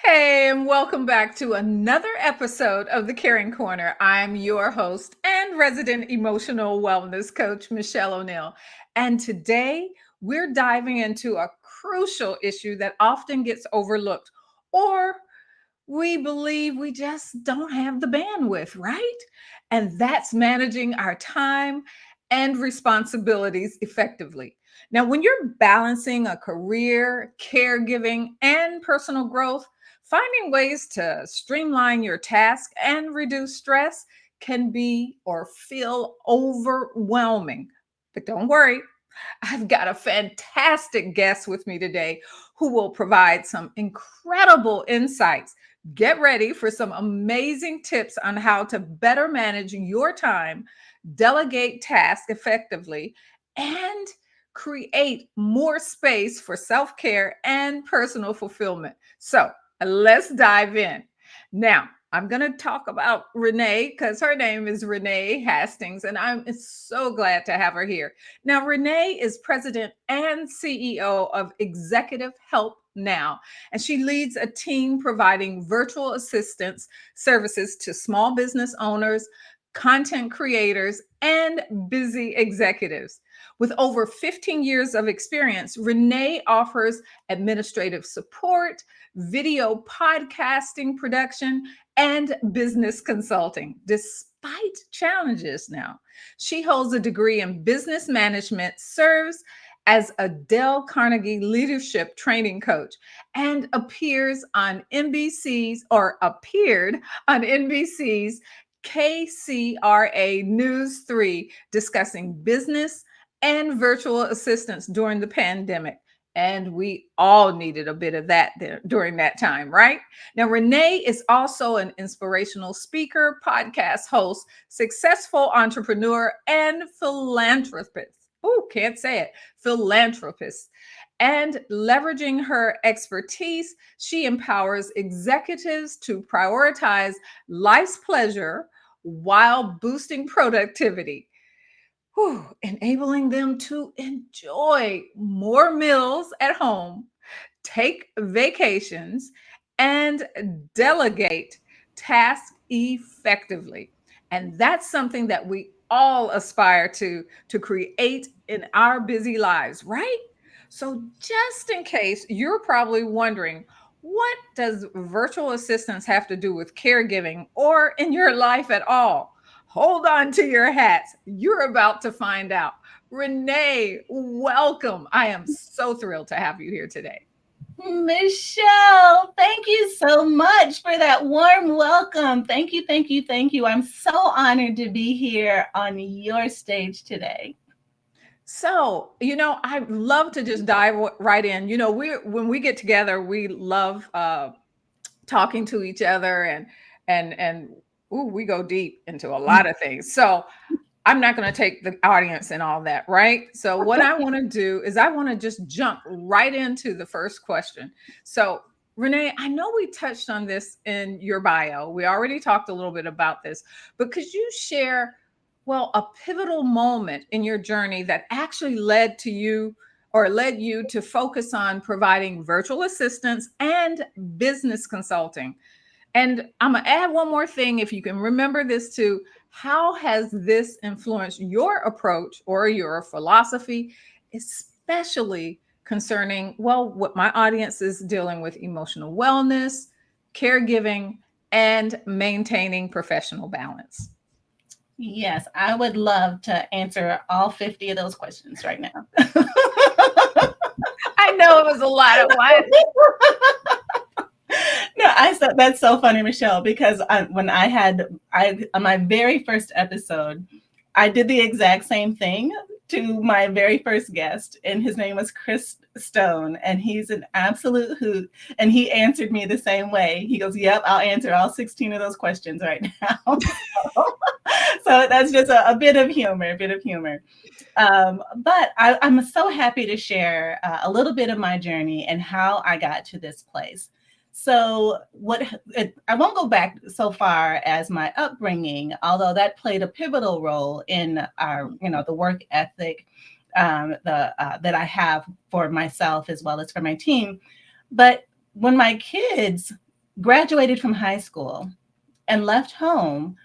Hey, and welcome back to another episode of the Caring Corner. I'm your host and resident emotional wellness coach, Mischelle O'Neal. And today we're diving into a crucial issue that often gets overlooked, or we believe we just don't have the bandwidth, right? And that's managing our time and responsibilities effectively. Now, when you're balancing a career, caregiving, and personal growth, finding ways to streamline your task and reduce stress can be or feel overwhelming. But don't worry, I've got a fantastic guest with me today who will provide some incredible insights. Get ready for some amazing tips on how to better manage your time, delegate tasks effectively, and create more space for self care and personal fulfillment. So let's dive in. Now, I'm going to talk about Renee because her name is Renee Hastings, and I'm so glad to have her here. Now, Renee is president and CEO of Executive Help Now, and she leads a team providing virtual assistance services to small business owners, content creators, and busy executives. With over 15 years of experience, Renee offers administrative support, video podcasting production, and business consulting, despite challenges now. She holds a degree in business management, serves as a Dale Carnegie leadership training coach, and appeared on NBC's KCRA News 3 discussing business and virtual assistance during the pandemic. And we all needed a bit of that during that time, right? Now, Renee is also an inspirational speaker, podcast host, successful entrepreneur, and philanthropist. Oh, can't say it. Philanthropist. And leveraging her expertise, she empowers executives to prioritize life's pleasure while boosting productivity, enabling them to enjoy more meals at home, take vacations, and delegate tasks effectively. And that's something that we all aspire to create in our busy lives, right? So just in case you're probably wondering, what does virtual assistance have to do with caregiving or in your life at all? Hold on to your hats. You're about to find out. Renee, welcome. I am so thrilled to have you here today. Mischelle, thank you so much for that warm welcome. Thank you, thank you, thank you. I'm so honored to be here on your stage today. So, I love to just dive right in. When we get together, we love talking to each other and ooh, we go deep into a lot of things. So, I'm not going to take the audience and all that, right? So, what I want to do is I want to just jump right into the first question. So, Renee, I know we touched on this in your bio. We already talked a little bit about this, but could you share, well, a pivotal moment in your journey that actually led you to focus on providing virtual assistance and business consulting? And I'm going to add one more thing, if you can remember this too. How has this influenced your approach or your philosophy, especially concerning, well, what my audience is dealing with: emotional wellness, caregiving, and maintaining professional balance? Yes, I would love to answer all 50 of those questions right now. I know it was a lot at once. No, I said that's so funny, Mischelle, because when I on my very first episode, I did the exact same thing to my very first guest, and his name was Chris Stone, and he's an absolute hoot. And he answered me the same way. He goes, "Yep, I'll answer all 16 of those questions right now." So that's just a bit of humor, a bit of humor. But I'm so happy to share a little bit of my journey and how I got to this place. So I won't go back so far as my upbringing, although that played a pivotal role in the work ethic that I have for myself as well as for my team. But when my kids graduated from high school and left home,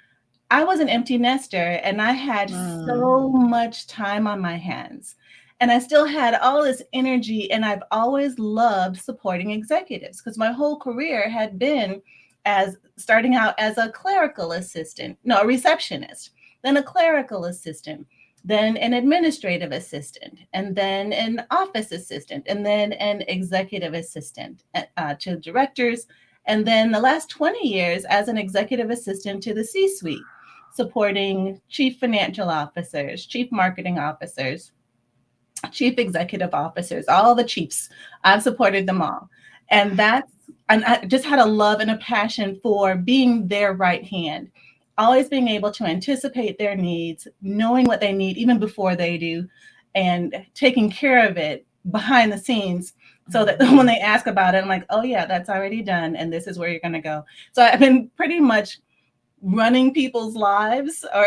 I was an empty nester and I had Mm. so much time on my hands. And I still had all this energy. And I've always loved supporting executives because my whole career had been as starting out as a clerical assistant, no, a receptionist, then a clerical assistant, then an administrative assistant, and then an office assistant, and then an executive assistant to directors. And then the last 20 years as an executive assistant to the C suite, supporting chief financial officers, chief marketing officers, chief executive officers, all the chiefs. I've supported them all. And and I just had a love and a passion for being their right hand, always being able to anticipate their needs, knowing what they need even before they do, and taking care of it behind the scenes so that when they ask about it, I'm like, oh, yeah, that's already done. And this is where you're going to go. So I've been pretty much running people's lives or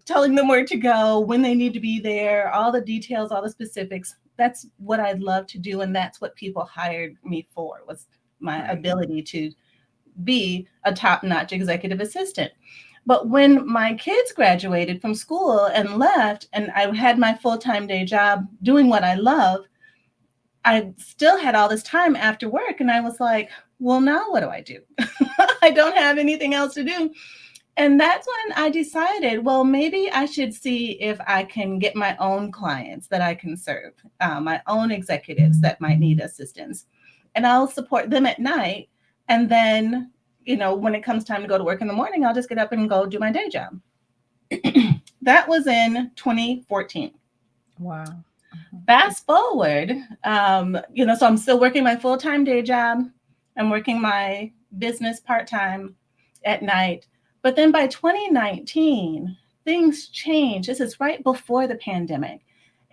telling them where to go, when they need to be there, all the details, all the specifics. That's what I'd love to do. And that's what people hired me for, was my Right. ability to be a top-notch executive assistant. But when my kids graduated from school and left, and I had my full-time day job doing what I love, I still had all this time after work. And I was like, well, now what do I do? I don't have anything else to do. And that's when I decided, well, maybe I should see if I can get my own clients that I can serve, my own executives that might need assistance. And I'll support them at night. And then, when it comes time to go to work in the morning, I'll just get up and go do my day job. That was in 2014. Wow. Mhm. Fast forward, so I'm still working my full-time day job. I'm working my business part-time at night. But then by 2019, things changed. This is right before the pandemic.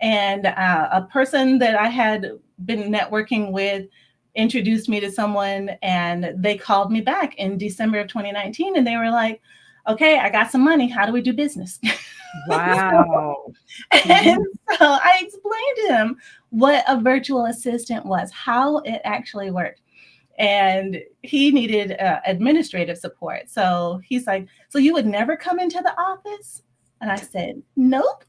And a person that I had been networking with introduced me to someone, and they called me back in December of 2019. And they were like, okay, I got some money. How do we do business? Wow. And Mhm. so I explained to him what a virtual assistant was, how it actually worked. And he needed administrative support. So he's like, so you would never come into the office? And I said, nope.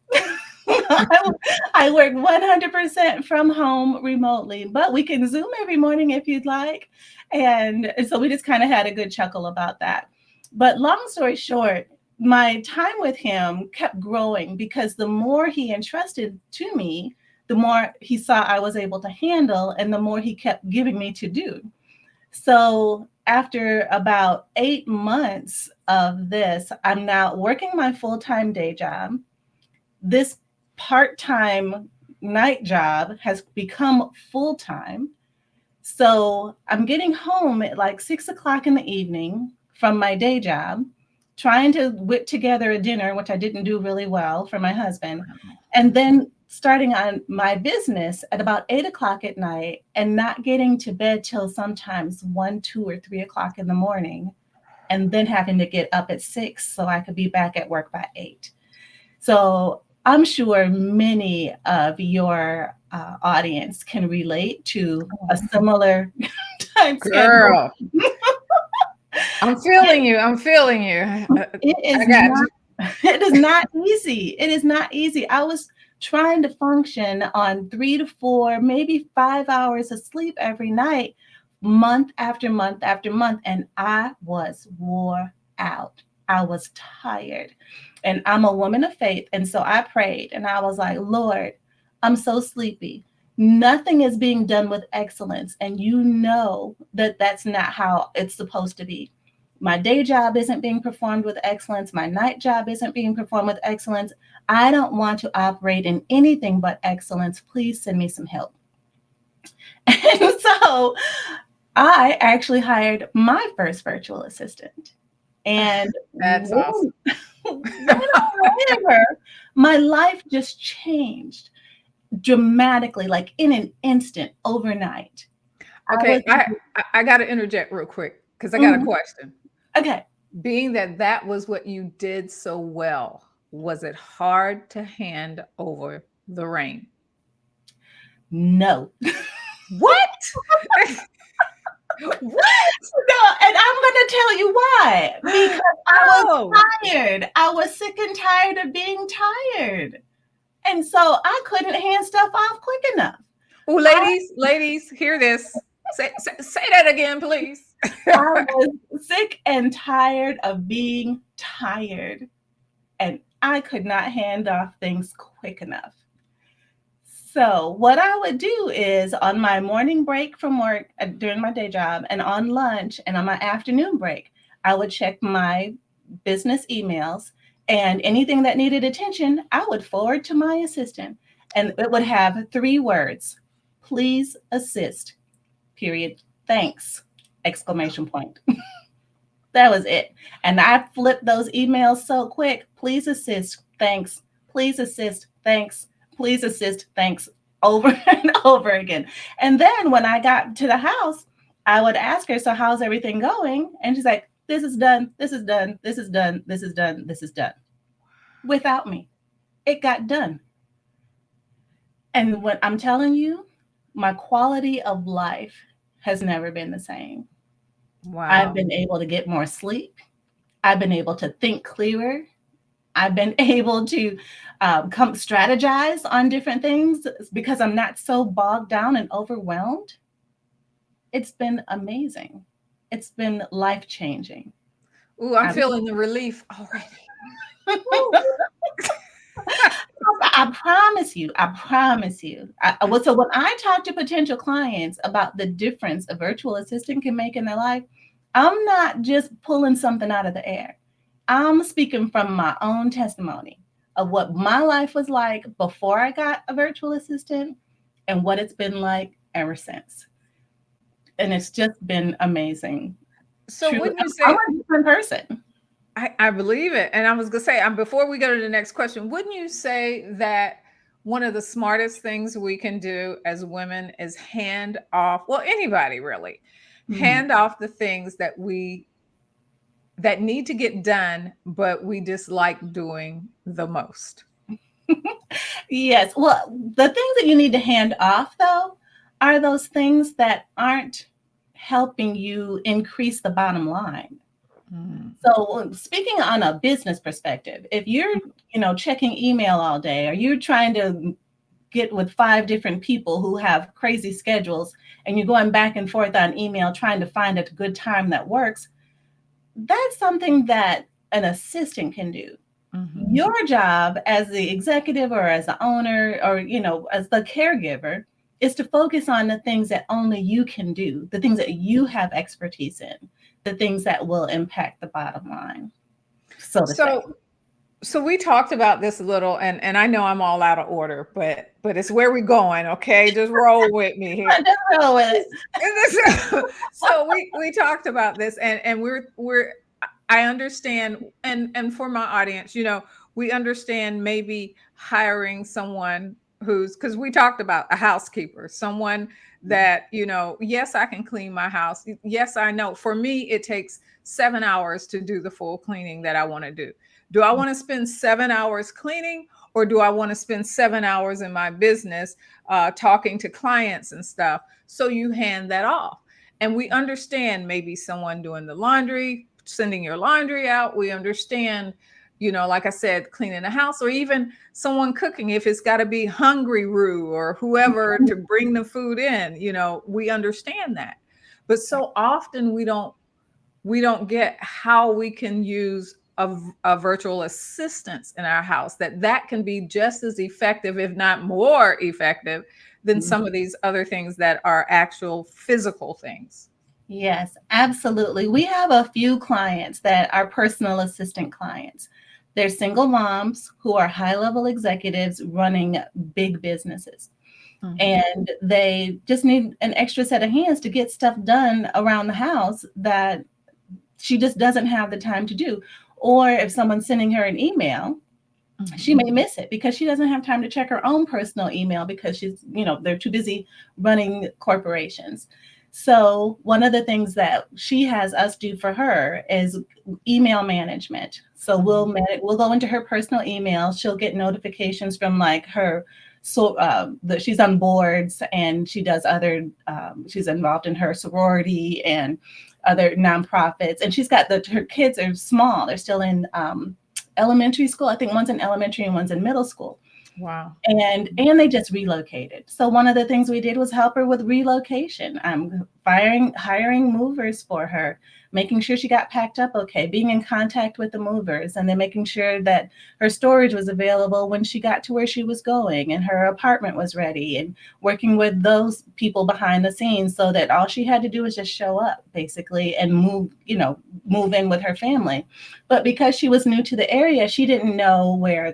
I work 100% from home remotely, but we can Zoom every morning if you'd like. And so we just kind of had a good chuckle about that. But long story short, my time with him kept growing because the more he entrusted to me, the more he saw I was able to handle, and the more he kept giving me to do. So after about 8 months of this, I'm now working my full-time day job. This part-time night job has become full-time. So I'm getting home at like 6 o'clock in the evening from my day job, trying to whip together a dinner, which I didn't do really well for my husband, and then starting on my business at about 8 o'clock at night and not getting to bed till sometimes 1, 2, or 3 o'clock in the morning, and then having to get up at 6 so I could be back at work by 8. So I'm sure many of your audience can relate to a similar time schedule. Girl, I'm feeling you. I'm feeling you. It I is got you. not, it is not easy. It is not easy. I was trying to function on 3 to 4, maybe 5 hours of sleep every night, month after month after month, and I was wore out. I was tired. And I'm a woman of faith. And so I prayed and I was like, Lord, I'm so sleepy. Nothing is being done with excellence. And you know that that's not how it's supposed to be. My day job isn't being performed with excellence. My night job isn't being performed with excellence. I don't want to operate in anything but excellence. Please send me some help. And so I actually hired my first virtual assistant. And That's awesome. however, my life just changed dramatically, like in an instant, overnight. I was Okay, I got to interject real quick because I got a mhm, question. okay. Being that that was what you did so well, was it hard to hand over the reign? No. What? What? No, Why? Because I was Oh, tired. I was sick and tired of being tired. And so I couldn't hand stuff off quick enough. oh, I, ladies, hear this. Say that again, please. I was sick and tired of being tired. And I could not hand off things quick enough. So, what I would do is on my morning break from work during my day job, and on lunch and on my afternoon break, I would check my business emails, and anything that needed attention, I would forward to my assistant. And it would have 3 words: please assist, period, thanks, exclamation point. That was it. And I flipped those emails so quick. Please assist, thanks. Please assist, thanks. Please assist, thanks, over and over again. And then when I got to the house, I would ask her, so how's everything going? And she's like, this is done, this is done, this is done, this is done, this is done. Without me, it got done. And what I'm telling you, my quality of life has never been the same. I've Wow. been able to get more sleep. I've been able to think clearer. I've been able to come strategize on different things because I'm not so bogged down and overwhelmed. It's been amazing. It's been life changing. Ooh, I'm I, feeling the relief already. Woo. I promise you, I promise you. So when I talk to potential clients about the difference a virtual assistant can make in their life, I'm not just pulling something out of the air. I'm speaking from my own testimony of what my life was like before I got a virtual assistant and what it's been like ever since. And it's just been amazing. So Truly, wouldn't you I'm say, a different person. I believe it. And I was gonna say, before we go to the next question, wouldn't you say that one of the smartest things we can do as women is hand off, well, anybody really, Mhm. hand off the things that need to get done, but we dislike doing the most? Yes. Well, the things that you need to hand off, though, are those things that aren't helping you increase the bottom line. Mm. So, speaking on a business perspective, if you're, checking email all day, or you're trying to get with 5 different people who have crazy schedules, and you're going back and forth on email trying to find a good time that works, that's something that an assistant can do. Mhm. Your job as the executive or as the owner or as the caregiver is to focus on the things that only you can do, the things that you have expertise in, the things that will impact the bottom line, so to say. So so we talked about this a little, and I know I'm all out of order, but it's where we're going, okay? Just roll with me here. Just roll with it. So we talked about this, and we're I understand, and for my audience, we understand maybe hiring someone who's, because we talked about a housekeeper, someone that, yes, I can clean my house. Yes, I know. For me, it takes 7 hours to do the full cleaning that I want to do. Do I want to spend 7 hours cleaning, or do I want to spend 7 hours in my business talking to clients and stuff? So you hand that off. And we understand maybe someone doing the laundry, sending your laundry out. We understand, like I said, cleaning the house, or even someone cooking, if it's got to be Hungry Roo or whoever to bring the food in, we understand that. But so often we don't get how we can use a virtual assistance in our house, that can be just as effective, if not more effective, than some of these other things that are actual physical things. Yes, absolutely. We have a few clients that are personal assistant clients. They're single moms who are high level executives running big businesses. Mhm. And they just need an extra set of hands to get stuff done around the house that she just doesn't have the time to do. Or if someone's sending her an email, she Mhm. may miss it because she doesn't have time to check her own personal email because they're too busy running corporations. So one of the things that she has us do for her is email management. So Mhm. we'll go into her personal email. She'll get notifications from like her, so that she's on boards and she does other. She's involved in her sorority and other nonprofits. And she's got her kids are small. They're still in elementary school. I think one's in elementary and one's in middle school. Wow. And they just relocated. So one of the things we did was help her with relocation. Hiring movers for her, making sure she got packed up okay, being in contact with the movers, and then making sure that her storage was available when she got to where she was going and her apartment was ready, and working with those people behind the scenes so that all she had to do was just show up basically and move in with her family. But because she was new to the area, she didn't know where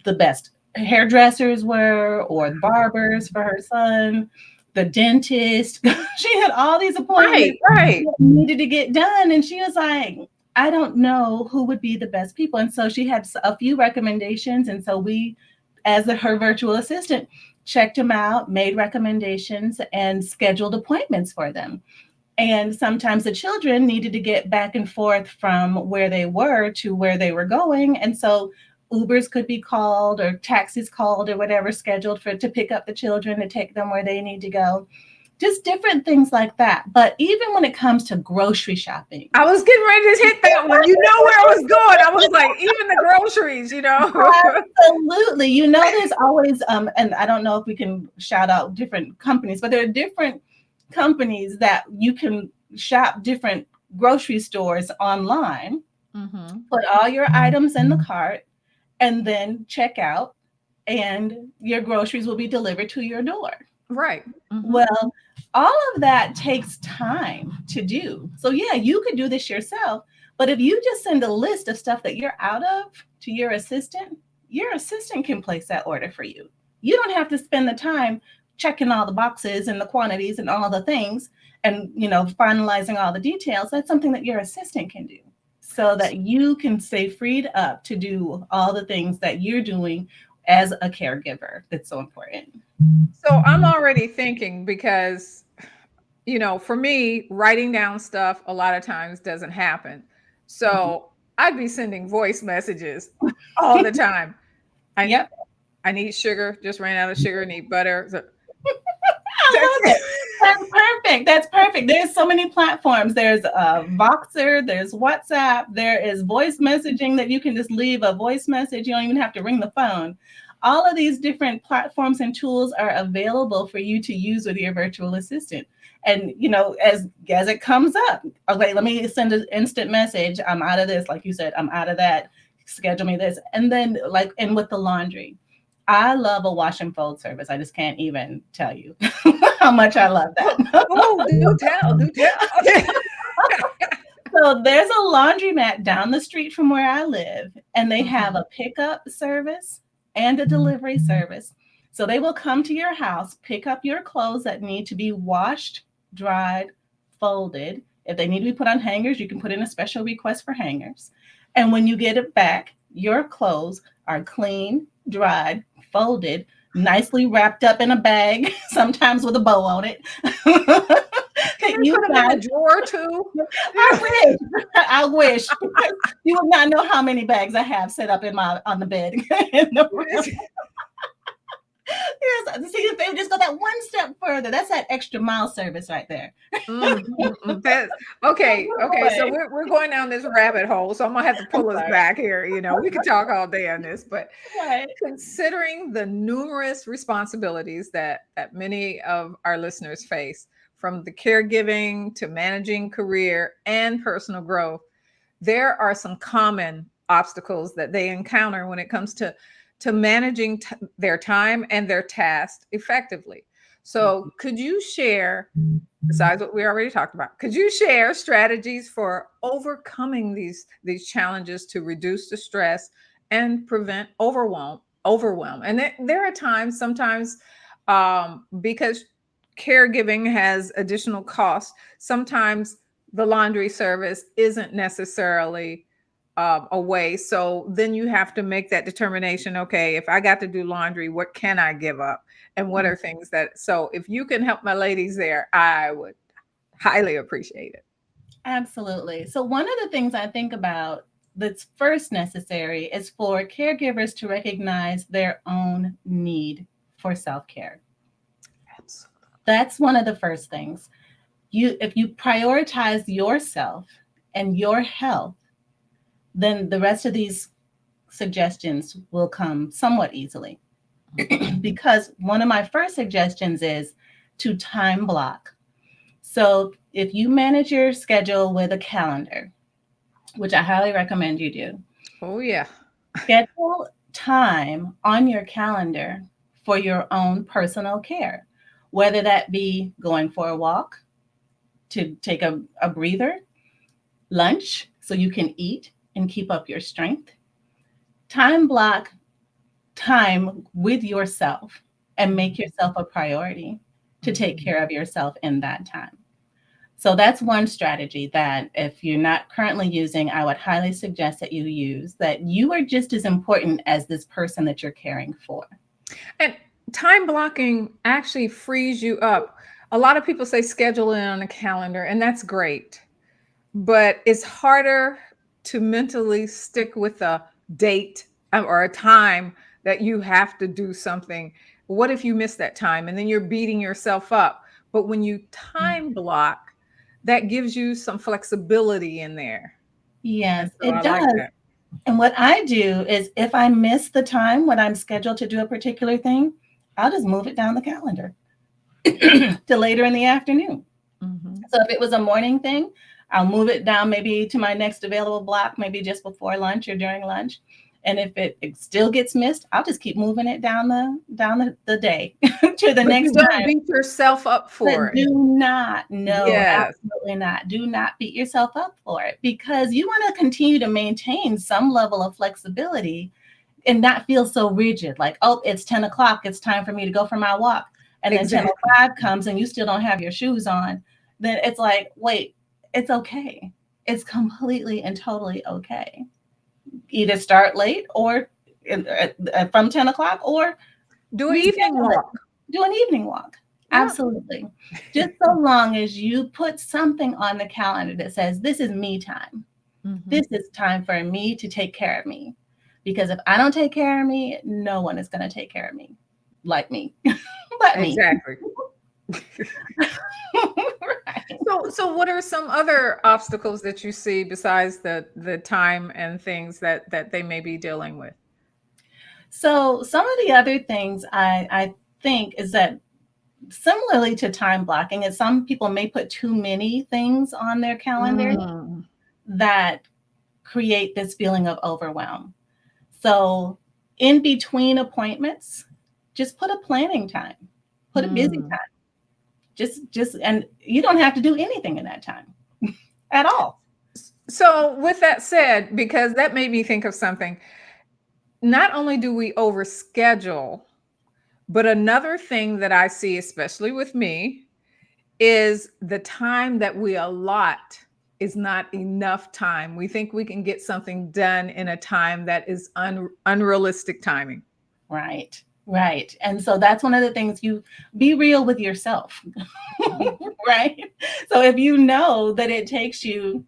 the best hairdressers were, or barbers for her son, the dentist. She had all these appointments Right. that needed to get done. And she was like, I don't know who would be the best people. And so she had a few recommendations. And so we, as her virtual assistant, checked them out, made recommendations, and scheduled appointments for them. And sometimes the children needed to get back and forth from where they were to where they were going. And so Ubers could be called, or taxis called, or whatever, scheduled to pick up the children to take them where they need to go. Just different things like that. But even when it comes to grocery shopping, I was getting ready to hit that one. You know where I was going. I was like, even the groceries, Absolutely. There's always, and I don't know if we can shout out different companies, but there are different companies that you can shop different grocery stores online, put all your items in the cart, and then check out, and your groceries will be delivered to your door. Right. Well, all of that takes time to do. So yeah, you could do this yourself, but if you just send a list of stuff that you're out of to your assistant can place that order for you. You don't have to spend the time checking all the boxes and the quantities and all the things and finalizing all the details. That's something that your assistant can do, so that you can stay freed up to do all the things that you're doing as a caregiver. That's so important. So I'm already thinking, because, for me, writing down stuff a lot of times doesn't happen. So I'd be sending voice messages all the time. Yep. I need sugar, just ran out of sugar, need butter. I love it. That's perfect. That's perfect. There's so many platforms. There's Voxer, there's WhatsApp, there is voice messaging that you can just leave a voice message. You don't even have to ring the phone. All of these different platforms and tools are available for you to use with your virtual assistant. And as it comes up, okay, let me send an instant message. I'm out of this, like you said, I'm out of that. Schedule me this. And then and with the laundry, I love a wash and fold service. I just can't even tell you how much I love that. Oh, do tell. Okay. So there's a laundromat down the street from where I live, and they have a pickup service and a delivery service. So they will come to your house, pick up your clothes that need to be washed, dried, folded. If they need to be put on hangers, you can put in a special request for hangers. And when you get it back, your clothes are clean, dried, folded, nicely wrapped up in a bag, sometimes with a bow on it. Can you put them in a drawer too? I wish. You would not know how many bags I have set up on the bed in the room. Yes, see, if they just go that one step further, that's that extra mile service right there. Okay. So we're going down this rabbit hole. So I'm gonna have to pull us back here. We could talk all day on this, but considering the numerous responsibilities that many of our listeners face, from the caregiving to managing career and personal growth, there are some common obstacles that they encounter when it comes to managing their time and their tasks effectively. So could you share, besides what we already talked about, could you share strategies for overcoming these challenges to reduce the stress and prevent overwhelm? And there are times, sometimes, because caregiving has additional costs, sometimes the laundry service isn't necessarily away. So then you have to make that determination. Okay, if I got to do laundry, what can I give up? And what are things so if you can help my ladies there, I would highly appreciate it. Absolutely. So one of the things I think about that's first necessary is for caregivers to recognize their own need for self-care. Absolutely. That's one of the first things. if you prioritize yourself and your health, then the rest of these suggestions will come somewhat easily. Because one of my first suggestions is to time block. So if you manage your schedule with a calendar, which I highly recommend you do, Oh, yeah. schedule time on your calendar for your own personal care, whether that be going for a walk, to take a breather, lunch so you can eat and keep up your strength. Time block time with yourself and make yourself a priority to take care of yourself in that time. So that's one strategy that if you're not currently using, I would highly suggest that you use, that you are just as important as this person that you're caring for. And time blocking actually frees you up. A lot of people say schedule it on a calendar, and that's great. But it's harder to mentally stick with a date or a time that you have to do something. What if you miss that time and then you're beating yourself up? But when you time block, that gives you some flexibility in there. And Yes, so I it like does. that. And what I do is if I miss the time when I'm scheduled to do a particular thing, I'll just move it down the calendar to later in the afternoon. Mhm. So if it was a morning thing, I'll move it down maybe to my next available block, maybe just before lunch or during lunch. And if it still gets missed, I'll just keep moving it down the day to the But you next don't time. beat yourself up for But it. do not, no, Yes, absolutely not. Do not beat yourself up for it, because you want to continue to maintain some level of flexibility and not feel so rigid. Like, oh, it's 10 o'clock. It's time for me to go for my walk. And then exactly. 10:05 comes and you still don't have your shoes on. Then it's like, wait, it's okay. It's completely and totally okay. Either start late or from 10 o'clock, or Do an evening reschedule it. walk. Do an evening walk. Yeah. Absolutely. Just so long as you put something on the calendar that says, this is me time. Mhm. This is time for me to take care of me. Because if I don't take care of me, no one is going to take care of me like me, but me. Exactly. Right. So what are some other obstacles that you see besides the time and things that they may be dealing with? So, some of the other things I think is that similarly to time blocking, is some people may put too many things on their calendar Mm. that create this feeling of overwhelm. So, in between appointments, just put a planning time, put a busy Mm. time. And you don't have to do anything in that time at all. So with that said, because that made me think of something, not only do we overschedule, but another thing that I see, especially with me, is the time that we allot is not enough time. We think we can get something done in a time that is unrealistic timing. Right. Right. And so that's one of the things, you be real with yourself. Right. So if you know that it takes you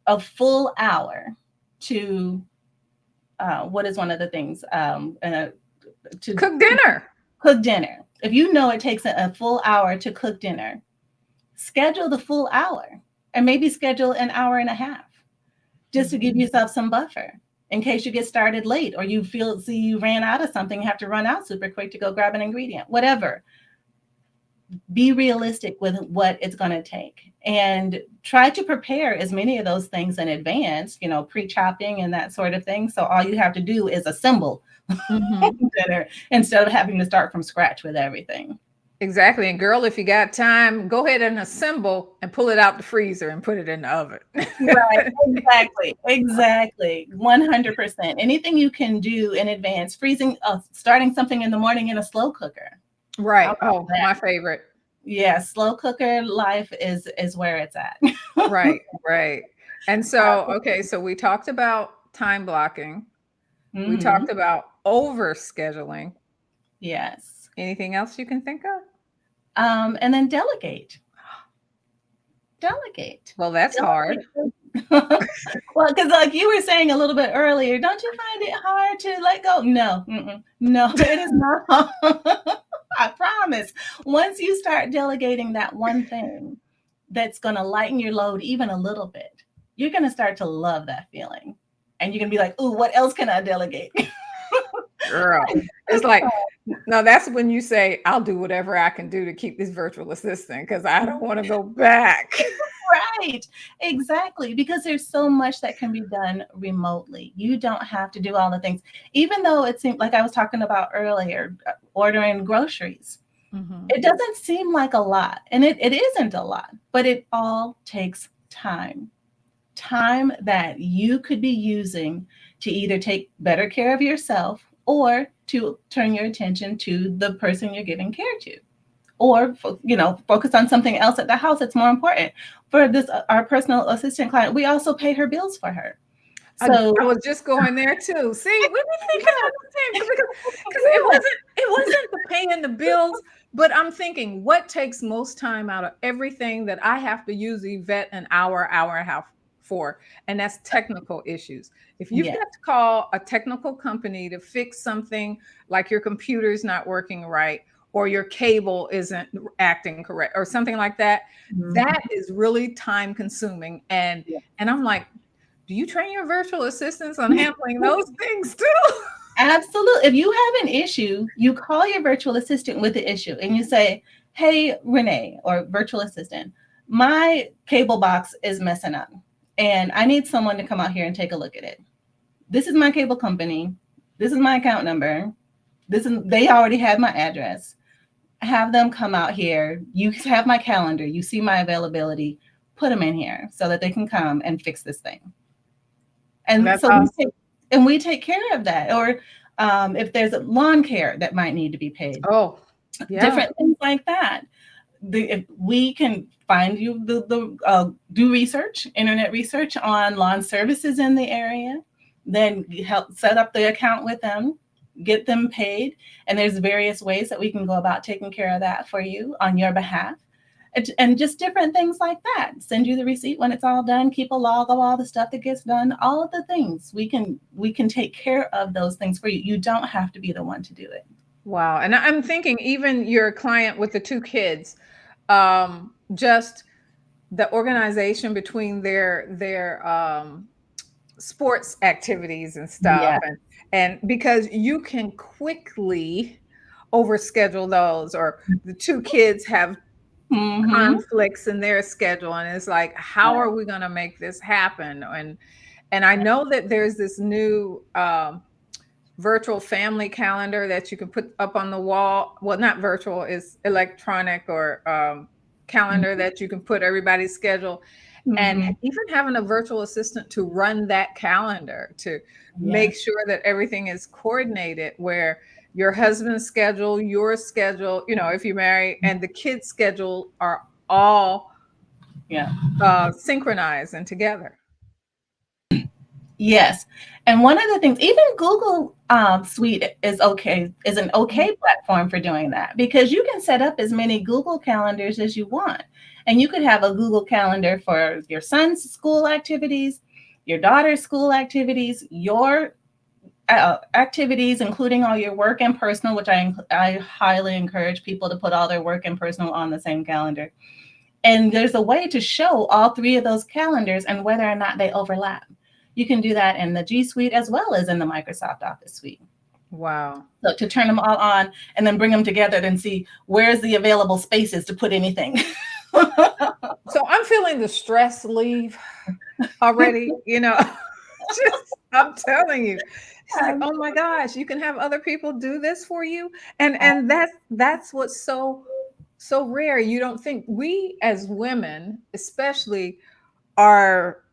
a full hour to, what is one of the things, to Cook dinner. cook dinner. If you know it takes a full hour to cook dinner, schedule the full hour and maybe schedule an hour and a half just to give Mhm. yourself some buffer in case you get started late, or you see you ran out of something, you have to run out super quick to go grab an ingredient, whatever. Be realistic with what it's going to take and try to prepare as many of those things in advance, pre-chopping and that sort of thing. So all you have to do is assemble Mhm. dinner instead of having to start from scratch with everything. Exactly. And girl, if you got time, go ahead and assemble and pull it out the freezer and put it in the oven. Right, exactly, exactly, 100%. Anything you can do in advance, starting something in the morning in a slow cooker. How Right. about Oh, that? my favorite. Yeah, slow cooker life is where it's at. Right, right. And so, okay, so we talked about time blocking. We Mhm. talked about over scheduling. Yes. Anything else you can think of? And then delegate. Delegate. Well, that's hard. Delegate. Well, because like you were saying a little bit earlier, don't you find it hard to let go? No, no, it is not. I promise. Once you start delegating that one thing, that's going to lighten your load even a little bit, you're going to start to love that feeling. And you're going to be like, ooh, what else can I delegate? Girl, it's like, no, that's when you say, I'll do whatever I can do to keep this virtual assistant because I don't want to go back. Right, exactly. Because there's so much that can be done remotely. You don't have to do all the things, even though it seemed like I was talking about earlier, ordering groceries. Mhm. It doesn't seem like a lot, and it isn't a lot, but it all takes time. Time that you could be using to either take better care of yourself or to turn your attention to the person you're giving care to, or focus on something else at the house that's more important. For this our personal assistant client, we also pay her bills for her. I, So I was just going there too. See, we be thinking yeah, on the same because yeah. it wasn't the paying the bills, but I'm thinking what takes most time out of everything that I have to usually vet an hour and a half for, and that's technical issues. If you've Yeah. got to call a technical company to fix something like your computer's not working right or your cable isn't acting correct or something like that, Mhm. that is really time consuming. And I'm like, do you train your virtual assistants on handling those things too? Absolutely. If you have an issue, you call your virtual assistant with the issue and you say, hey, Renee, or virtual assistant, my cable box is messing up and I need someone to come out here and take a look at it. This is my cable company. This is my account number. They already have my address. Have them come out here. You have my calendar. You see my availability. Put them in here so that they can come and fix this thing. And That's so awesome. we take care of that. Or if there's a lawn care that might need to be paid, Oh, yeah. different things like that. If we can find you do research, internet research on lawn services in the area, then help set up the account with them, get them paid, and there's various ways that we can go about taking care of that for you on your behalf. And just different things like that. Send you the receipt when it's all done. Keep a log of all the stuff that gets done. All of the things we can take care of those things for you. You don't have to be the one to do it. Wow. And I'm thinking even your client with the two kids, just the organization between their sports activities and stuff, Yeah. and because you can quickly overschedule those, or the two kids have Mm-hmm. conflicts in their schedule, and it's like, how are we going to make this happen? And I know that there's this new virtual family calendar that you can put up on the wall. Well, not virtual, is electronic, or calendar that you can put everybody's schedule, and Mm-hmm. even having a virtual assistant to run that calendar to Yeah. make sure that everything is coordinated, where your husband's schedule, your schedule, if you marry, and the kids' schedule are all Yeah. synchronized and together. Yes. And one of the things, even Google Suite is an Mhm. okay platform for doing that, because you can set up as many Google calendars as you want. And you could have a Google calendar for your son's school activities, your daughter's school activities, your activities, including all your work and personal, which I highly encourage people to put all their work and personal on the same calendar. And there's a way to show all three of those calendars and whether or not they overlap. You can do that in the G Suite as well as in the Microsoft Office suite. Wow. So to turn them all on and then bring them together and see where's the available spaces to put anything. So I'm feeling the stress leave already, just I'm telling you. It's like, oh my gosh, you can have other people do this for you. And that's what's so rare. You don't think we as women, especially, are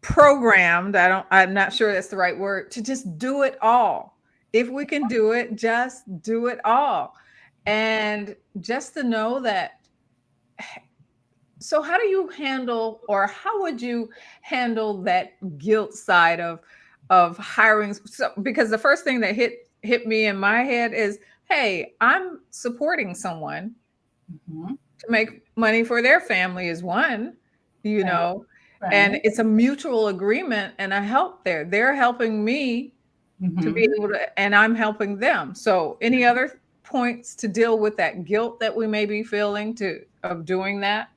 programmed, I'm not sure that's the right word, to just do it all. If we can do it, just do it all. And just to know that. So how do you handle, or how would you handle that guilt side of hiring? So because the first thing that hit me in my head is, hey, I'm supporting someone Mhm. to make money for their family is one, you Right, know, and right. it's a mutual agreement and a help there. They're helping me to be Mhm. able to, and I'm helping them. So any other points to deal with that guilt that we may be feeling to of doing that?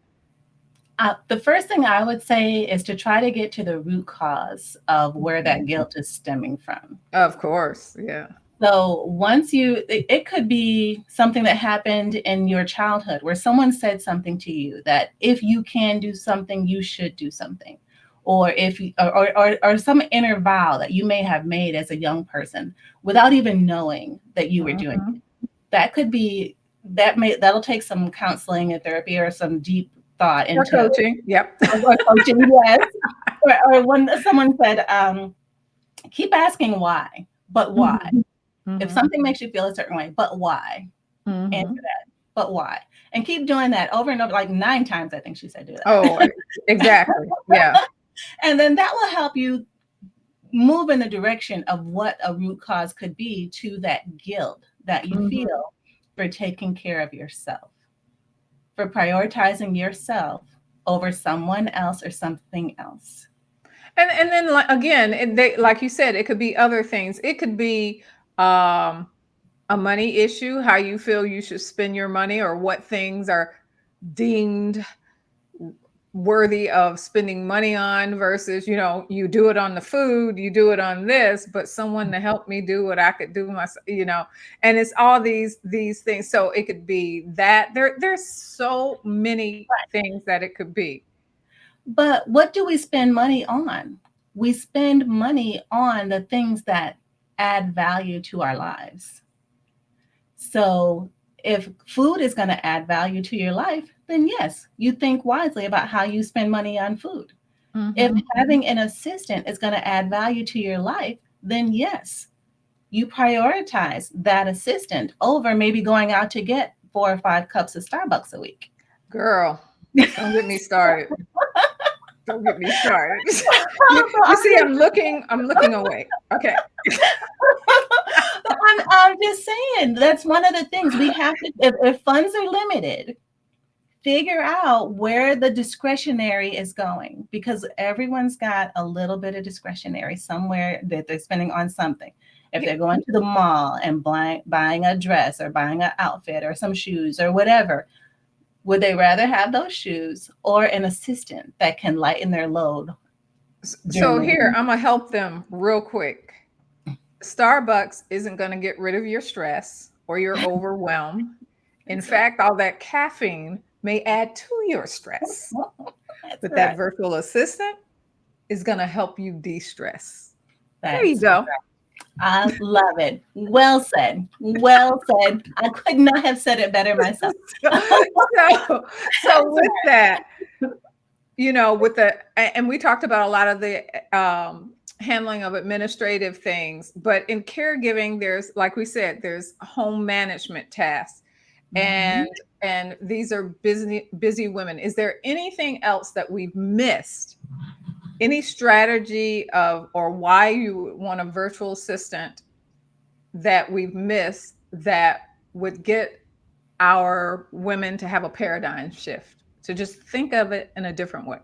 The first thing I would say is to try to get to the root cause of where that guilt is stemming from. Of course. Yeah. So once it could be something that happened in your childhood where someone said something to you that if you can do something, you should do something. Or if you, or some inner vow that you may have made as a young person without even knowing that you were doing Mhm. it. That could be that'll take some counseling and therapy or some deep thought Or into coaching. Yep. or coaching, yes. Or when someone said, keep asking why, but why? Mhm. If Mhm. something makes you feel a certain way, but why? Answer Mhm. that, but why? And keep doing that over and over, like 9 times, I think she said do that. Oh, exactly. Yeah. And then that will help you move in the direction of what a root cause could be to that guilt that you Mhm. feel for taking care of yourself, for prioritizing yourself over someone else or something else. And then like again, they like you said, it could be other things. It could be um a money issue, how you feel you should spend your money or what things are deemed worthy of spending money on versus, you do it on the food, you do it on this, but someone to help me do what I could do myself. And it's all these things. So it could be that there's so many things that it could be. But what do we spend money on? We spend money on the things that add value to our lives. So if food is going to add value to your life, then yes, you think wisely about how you spend money on food. If Mhm. having an assistant is going to add value to your life, then yes, you prioritize that assistant over maybe going out to get 4 or 5 cups of Starbucks a week. Girl, don't get me started. Don't get me started. So You I'm see, just I'm looking away. Okay. But I'm just saying that's one of the things we have to. If funds are limited, figure out where the discretionary is going because everyone's got a little bit of discretionary somewhere that they're spending on something. If Yeah. they're going to the mall and buying a dress or buying an outfit or some shoes or whatever, would they rather have those shoes or an assistant that can lighten their load during So the week? here, I'm gonna help them real quick. Starbucks isn't gonna get rid of your stress or your overwhelm. In That's right. fact, all that caffeine may add to your stress. That's But that right. virtual assistant is gonna help you de-stress. There you That's go. I love it. Well said. Well said. I could not have said it better myself. So That's with that, with and we talked about a lot of the handling of administrative things, but in caregiving, there's, like we said, there's home management tasks, Mhm. and these are busy women. Is there anything else that we've missed? Any strategy of or why you want a virtual assistant that we've missed that would get our women to have a paradigm shift, to just think of it in a different way?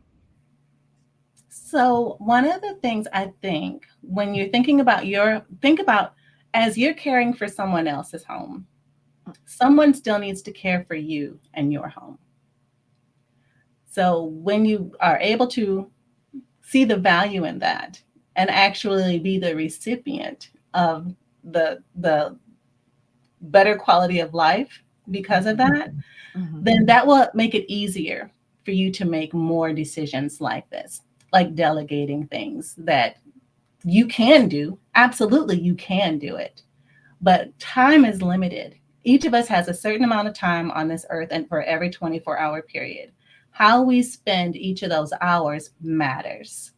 So one of the things I think when you're thinking about think about as you're caring for someone else's home, someone still needs to care for you and your home. So when you are able to see the value in that and actually be the recipient of the better quality of life because of that, Mhm. then that will make it easier for you to make more decisions like this, like delegating things that you can do. Absolutely, you can do it. But time is limited. Each of us has a certain amount of time on this earth and for every 24-hour period. How we spend each of those hours matters.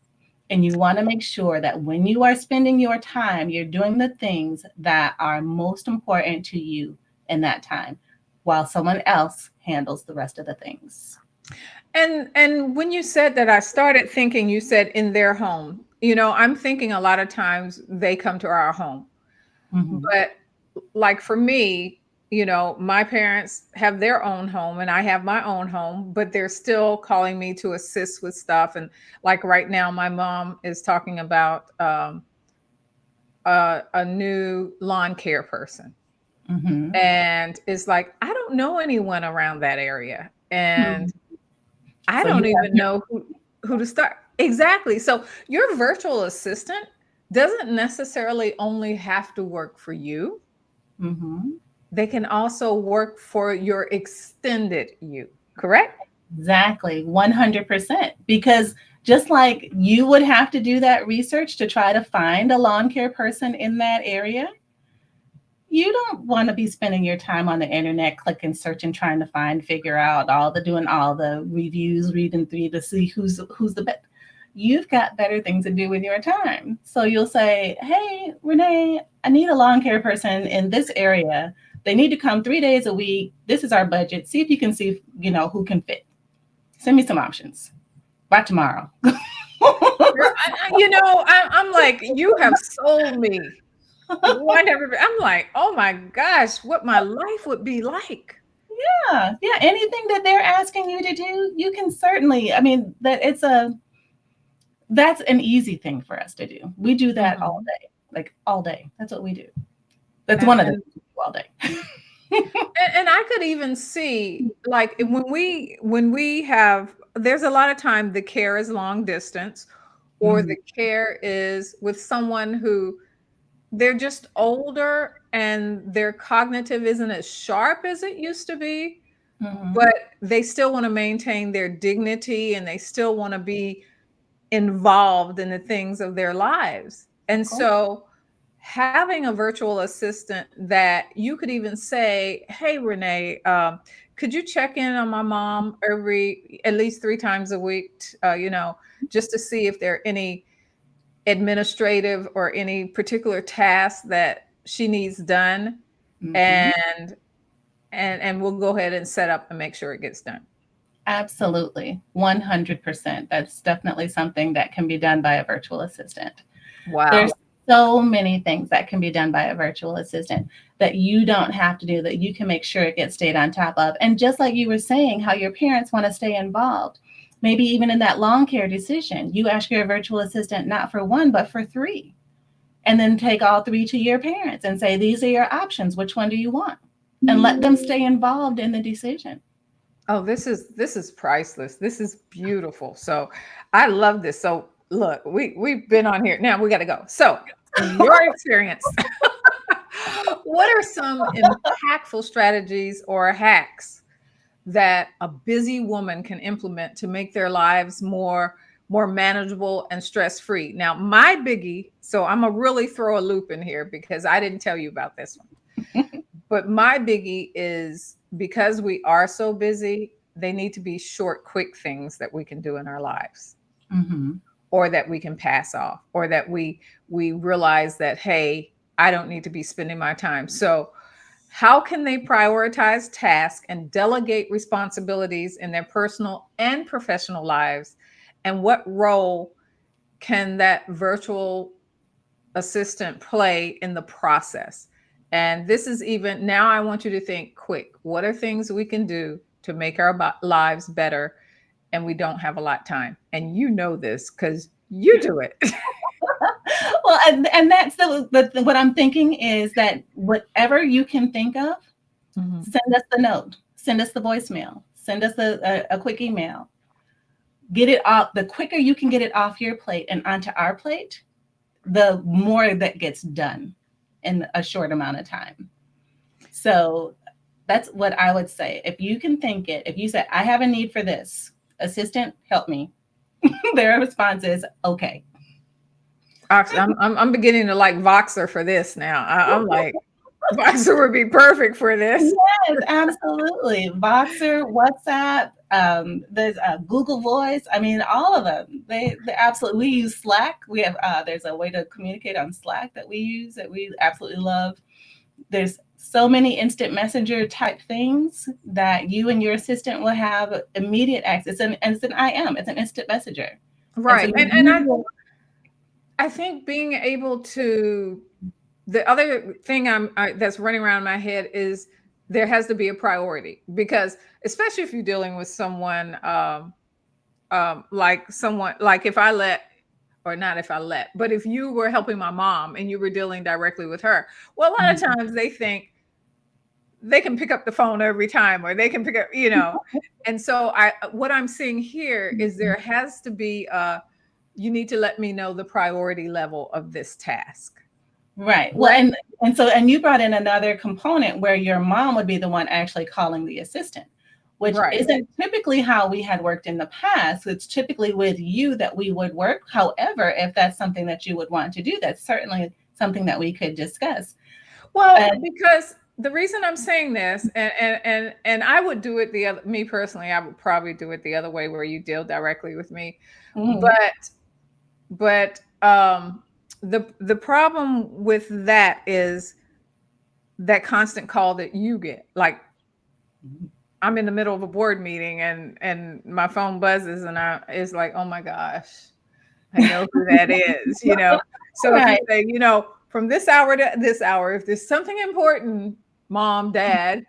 And you want to make sure that when you are spending your time, you're doing the things that are most important to you in that time, while someone else handles the rest of the things. And when you said that, I started thinking, you said in their home. I'm thinking a lot of times they come to our home. Mhm. But like for me, my parents have their own home and I have my own home, but they're still calling me to assist with stuff. And like right now, my mom is talking about a new lawn care person. Mhm. And it's like, I don't know anyone around that area. And Mhm. I So you don't have even know who to start. Exactly. So your virtual assistant doesn't necessarily only have to work for you. Mhm. They can also work for your extended you, correct? Exactly, 100%. Because just like you would have to do that research to try to find a lawn care person in that area, you don't want to be spending your time on the internet clicking, searching, trying to find, figure out doing all the reviews, reading through to see who's the best. You've got better things to do with your time. So you'll say, "Hey, Renee, I need a lawn care person in this area. They need to come 3 days a week. This is our budget. See if you can see, who can fit. Send me some options by tomorrow." Girl, I'm like, you have sold me. I'm like, oh my gosh, what my life would be like. Yeah, yeah. Anything that they're asking you to do, you can certainly. I mean, that's an easy thing for us to do. We do that all Mhm. day, like all day. That's what we do. That's And, one of the and things we do all day. and I could even see like when we have there's a lot of time the care is long distance or Mhm, the care is with someone who they're just older and their cognitive isn't as sharp as it used to be, mhm. but they still want to maintain their dignity and they still want to be involved in the things of their lives. Of And course. so having a virtual assistant that you could even say, "Hey, Renee, could you check in on my mom every at least 3 times a week, just to see if there are any administrative or any particular tasks that she needs done, Mhm. and we'll go ahead and set up and make sure it gets done." Absolutely, 100%. That's definitely something that can be done by a virtual assistant. There's Wow. so many things that can be done by a virtual assistant that you don't have to do, that you can make sure it gets stayed on top of. And just like you were saying, how your parents want to stay involved, maybe even in that lawn care decision, you ask your virtual assistant not for one, but for three. And then take all three to your parents and say, these are your options. Which one do you want? And let them stay involved in the decision. Oh, this is priceless. This is beautiful. So I love this. So look, we've been on here. Now we got to go. So in your experience, what are some impactful strategies or hacks that a busy woman can implement to make their lives more manageable and stress-free? Now, my biggie, so I'm gonna really throw a loop in here because I didn't tell you about this one. But my biggie is because we are so busy, they need to be short, quick things that we can do in our lives Mm-hmm. or that we can pass off or that we realize that, hey, I don't need to be spending my time. So how can they prioritize tasks and delegate responsibilities in their personal and professional lives? And what role can that virtual assistant play in the process? And this is even now, I want you to think quick. What are things we can do to make our lives better? And we don't have a lot of time. And you know this because you do it. Well, and that's what I'm thinking is that whatever you can think of, Mhm. send us the note, send us the voicemail, send us a quick email. Get it off. The quicker you can get it off your plate and onto our plate, the more that gets done in a short amount of time. So that's what I would say. If you can think it, if you say, I have a need for this, assistant, help me. Their response is, okay. I'm beginning to like Voxer for this now. I'm like, Voxer would be perfect for this. Yes, absolutely. Voxer, WhatsApp, there's Google Voice. I mean, all of them. They absolutely. We use Slack. We have there's a way to communicate on Slack that we use that we absolutely love. There's so many instant messenger type things that you and your assistant will have immediate access. And it's an IM. It's an instant messenger. And so Right. And you will. I think being able to the other thing that's running around my head is there has to be a priority because especially if you're dealing with someone like someone like if I let or not if I let, but if you were helping my mom and you were dealing directly with her, well, a lot of times they think they can pick up the phone every time, or they can pick up, you know. And so what I'm seeing here is there has to be you need to let me know the priority level of this task. Right. Well, Let and you brought in another component where your mom would be the one actually calling the assistant, which Right. isn't typically how we had worked in the past. It's typically with you that we would work. However, if that's something that you would want to do, that's certainly something that we could discuss. Well, And because the reason I'm saying this, and I would do it the other, me personally, I would probably do it the other way where you deal directly with me. mhm, But the problem with that is that constant call that you get. Like, I'm in the middle of a board meeting and my phone buzzes and I it's like, oh my gosh, I know who that is, you know. So if you right. say, you know, from this hour to this hour, if there's something important, mom, dad,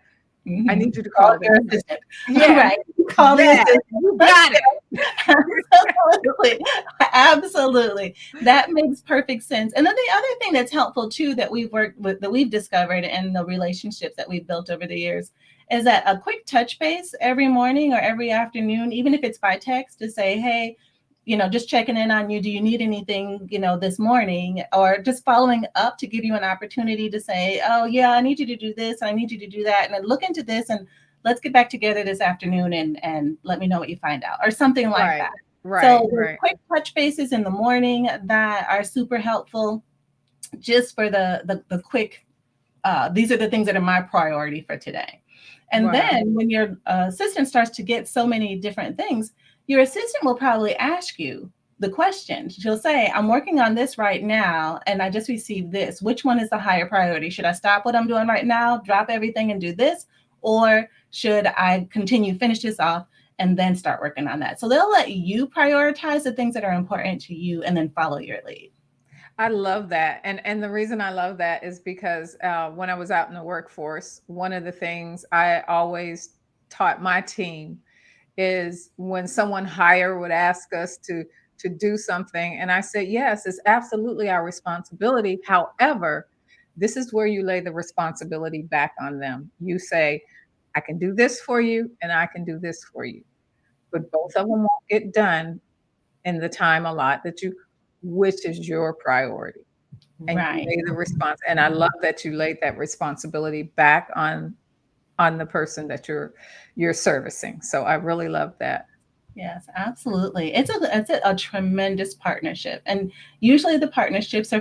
I Mhm. need you to Call call this your person. assistant. Yeah, Right. Call the that assistant. you got it. Absolutely. Absolutely. That makes perfect sense. And then the other thing that's helpful too that we've worked with, that we've discovered in the relationships that we've built over the years, is that a quick touch base every morning or every afternoon, even if it's by text, to say, hey, just checking in on you. Do you need anything, this morning? Or just following up to give you an opportunity to say, oh, yeah, I need you to do this. And I need you to do that. And then look into this. And let's get back together this afternoon and let me know what you find out, or something like Right, that. right, So the right, quick touch bases in the morning that are super helpful, just for the quick, these are the things that are my priority for today. And wow. then when your assistant starts to get so many different things, your assistant will probably ask you the question. She'll say, I'm working on this right now, and I just received this. Which one is the higher priority? Should I stop what I'm doing right now, drop everything and do this? Or should I continue, finish this off, and then start working on that? So they'll let you prioritize the things that are important to you and then follow your lead. I love that. And the reason I love that is because when I was out in the workforce, one of the things I always taught my team is when someone higher would ask us to do something, and I said, yes, it's absolutely our responsibility. However, this is where you lay the responsibility back on them. You say, I can do this for you and I can do this for you, but both of them won't get done in the time allotted that you, which is your priority. And you Right. lay the response, and I love that you laid that responsibility back on the person that you're servicing. So I really love that. Yes, absolutely. It's a tremendous partnership. And usually the partnerships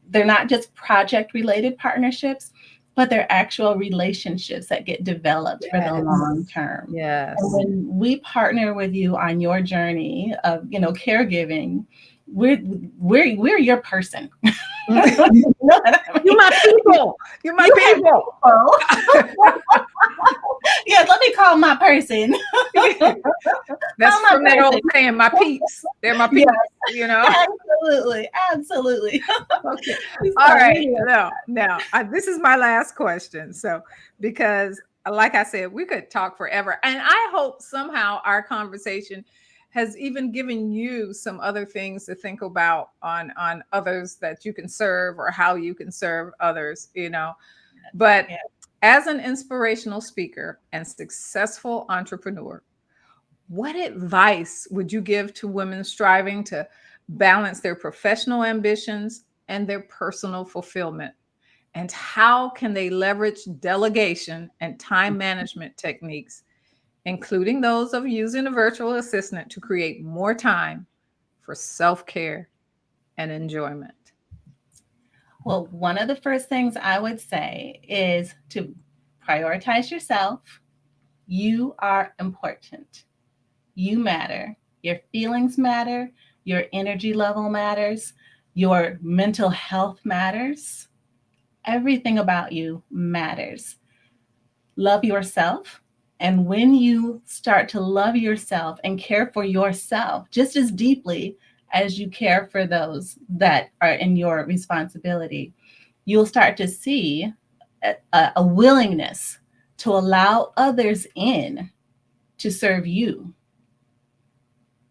they're not just project related partnerships, but they're actual relationships that get developed for the long Yes. term. And Yes. when we partner with you on your journey of, caregiving, we're we're your person. You know what I You're mean? my people. You're my You have people. people. Yes, let me call my person. That's Call my from that old person. saying, my peeps. They're my Yes, peeps, you know? absolutely. Absolutely. Okay. All So right. we Now, this is my last question. So, because like I said, we could talk forever. And I hope somehow our conversation has even given you some other things to think about on others that you can serve or how you can serve others, you know. But yeah. as an inspirational speaker and successful entrepreneur, what advice would you give to women striving to balance their professional ambitions and their personal fulfillment? And how can they leverage delegation and time management techniques, including those of using a virtual assistant, to create more time for self care and enjoyment? Well, one of the first things I would say is to prioritize yourself. You are important. You matter. Your feelings matter. Your energy level matters. Your mental health matters. Everything about you matters. Love yourself. And when you start to love yourself and care for yourself just as deeply as you care for those that are in your responsibility, you'll start to see a willingness to allow others in to serve you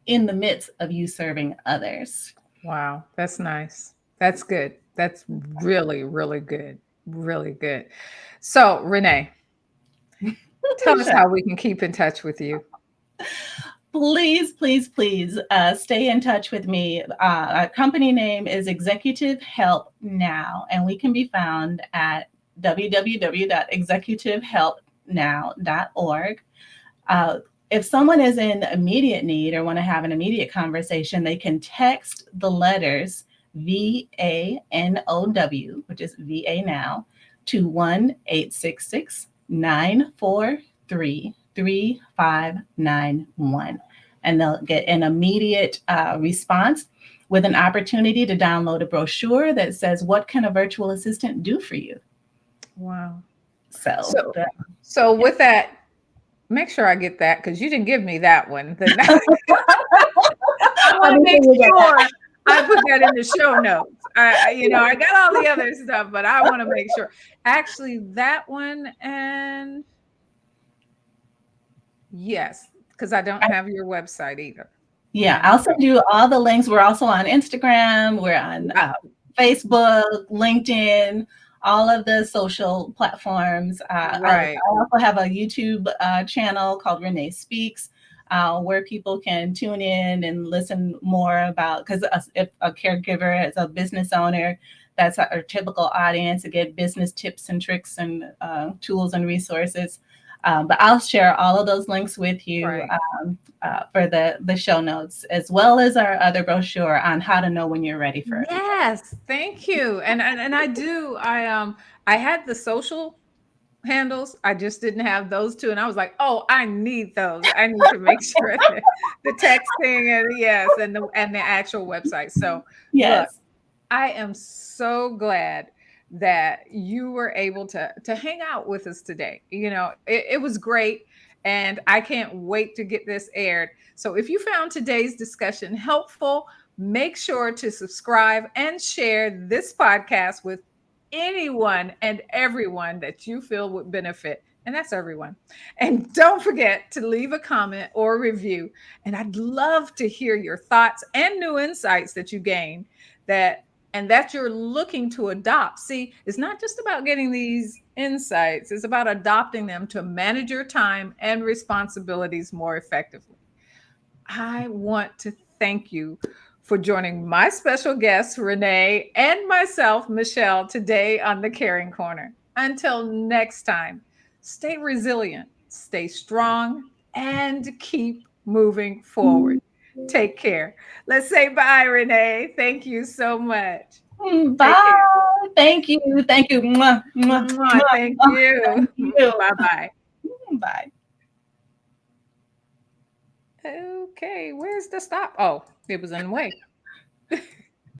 in the midst of you serving others. Wow, that's nice. That's good. That's really, really good. Really good. So, Renee, tell us how we can keep in touch with you. Please, please, please stay in touch with me. Our company name is Executive Help Now, and we can be found at www.executivehelpnow.org. Uh, if someone is in immediate need or want to have an immediate conversation, they can text the letters VANOW, which is VA Now, to 1-866-943-3591. And they'll get an immediate response with an opportunity to download a brochure that says, "What can a virtual assistant do for you?" Wow. So, So, so yeah. with that, make sure I get that because you didn't give me that one. I I'll want to be make sure you get that. sure I put that in the show notes. I got all the other stuff, but I want to make sure. Actually, that one and yes, because I don't have your website either. Yeah, And I'll send you all the links. We're also on Instagram. We're on Facebook, LinkedIn, all of the social platforms. I right, also have a YouTube channel called Renee Speaks, where people can tune in and listen more about, because if a caregiver is a business owner, that's our typical audience to get business tips and tricks and tools and resources. But I'll share all of those links with you. right. For the show notes, as well as our other brochure on how to know when you're ready for a VA. Yes, thank you. And I do. I had the social handles. I just didn't have those two. And I was like, oh, I need those. I need to make sure that the texting and yes, and the actual website. So look, Yes. I am so glad that you were able to hang out with us today. It was great, and I can't wait to get this aired. So if you found today's discussion helpful, make sure to subscribe and share this podcast with anyone and everyone that you feel would benefit. And that's everyone. And don't forget to leave a comment or review. And I'd love to hear your thoughts and new insights that you gain that and that you're looking to adopt. See, it's not just about getting these insights, it's about adopting them to manage your time and responsibilities more effectively. I want to thank you for joining my special guest, Renee, and myself, Mischelle, today on the Caring Corner. Until next time, stay resilient, stay strong, and keep moving forward. Take care. Let's say bye, Renee. Thank you so much. Take Bye. care. Thank you. Thank you. Mwah, mwah, Mwah, mwah. thank Oh, you. thank you. Bye bye. Bye. Okay, where's the stop? Oh, it was in the way.